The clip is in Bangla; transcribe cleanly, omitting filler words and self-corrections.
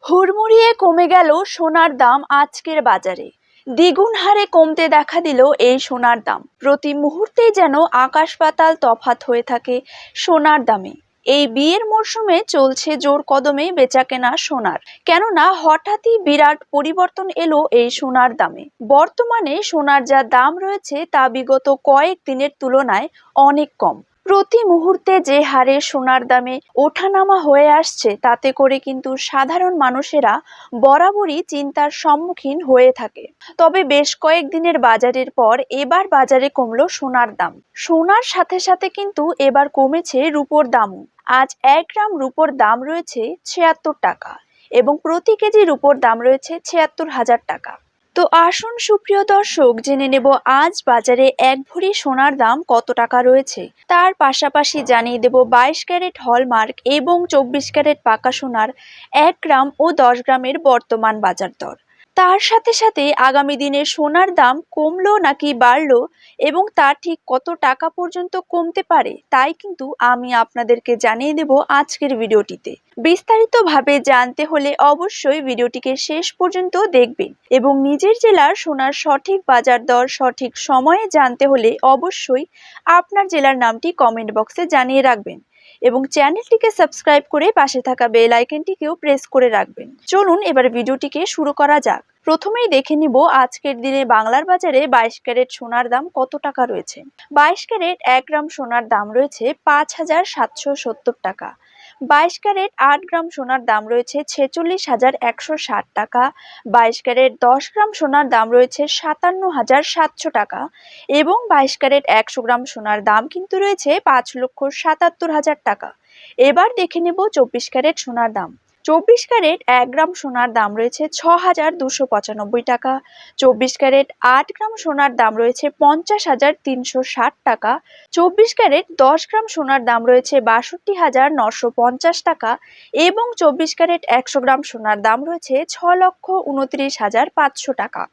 হুড়মুড়িয়ে কমে গেল সোনার দাম আজকের বাজারে। দ্বিগুণ হারে কমতে দেখা দিল এই সোনার দাম। প্রতি মুহূর্তে যেন আকাশ পাতাল তফাৎ হয়ে থাকে সোনার দামে। এই বিয়ের মরশুমে চলছে জোর কদমে বেচাকেনা সোনার, কেননা হঠাৎই বিরাট পরিবর্তন এলো এই সোনার দামে। বর্তমানে সোনার যা দাম রয়েছে তা বিগত কয়েক দিনের তুলনায় অনেক কম। প্রতি মুহূর্তে যে হারে সোনার দামে ওঠানামা হয়ে আসছে, তাতে করে কিন্তু সাধারণ মানুষেরা বরাবরই চিন্তার সম্মুখীন হয়ে থাকে। তবে বেশ কয়েকদিনের বাজারের পর এবার বাজারে কমলো সোনার দাম। সোনার সাথে সাথে কিন্তু এবার কমেছে রূপোর দামও। আজ 1 গ্রাম রূপোর দাম রয়েছে 76 টাকা এবং প্রতি কেজি রূপোর দাম রয়েছে 76,000 টাকা। তো আসুন সুপ্রিয় দর্শক, জেনে নেব আজ বাজারে 1 ভরি সোনার দাম কত টাকা রয়েছে। তার পাশাপাশি জানিয়ে দেব 22 ক্যারেট হলমার্ক এবং 24 ক্যারেট পাকা সোনার 1 গ্রাম ও 10 গ্রামের বর্তমান বাজার দর। তার সাথে সাথে আগামী দিনে সোনার দাম কমলো নাকি বাড়লো এবং তা ঠিক কত টাকা পর্যন্ত কমতে পারে, তাই কিন্তু আমি আপনাদেরকে জানিয়ে দেব আজকের ভিডিওটিতে। বিস্তারিতভাবে জানতে হলে অবশ্যই ভিডিওটিকে শেষ পর্যন্ত দেখবেন এবং নিজের জেলার সোনার সঠিক বাজার দর সঠিক সময়ে জানতে হলে অবশ্যই আপনার জেলার নামটি কমেন্ট বক্সে জানিয়ে রাখবেন এবং চ্যানেলটিকে সাবস্ক্রাইব করে পাশে থাকা বেল আইকনটিকেও প্রেস করে রাখবেন। চলুন এবার ভিডিওটিকে শুরু করা যাক। প্রথমেই দেখে নিব আজকের দিনে বাংলার বাজারে 22 ক্যারেট সোনার দাম কত টাকা রয়েছে। 22 ক্যারেট 1 গ্রাম সোনার দাম রয়েছে 5,770 টাকা। 22 ক্যারেট 8 গ্রাম সোনার দাম রয়েছে 46,160 টাকা। 22 ক্যারেট 10 গ্রাম সোনার দাম রয়েছে 57,700 টাকা এবং 22 ক্যারেট 100 গ্রাম সোনার দাম কিন্তু রয়েছে 5,77,000 টাকা। এবার দেখে নেব 24 ক্যারেট সোনার দাম। 24 ক্যারেট 1 গ্রাম সোনার দাম রয়েছে 6,295 টাকা। 24 ক্যারেট 8 গ্রাম সোনার দাম রয়েছে 50,360 টাকা। 24 ক্যারেট 10 গ্রাম সোনার দাম রয়েছে 62,950 টাকা এবং 24 ক্যারেট 100 গ্রাম সোনার দাম রয়েছে 6,29,500 টাকা।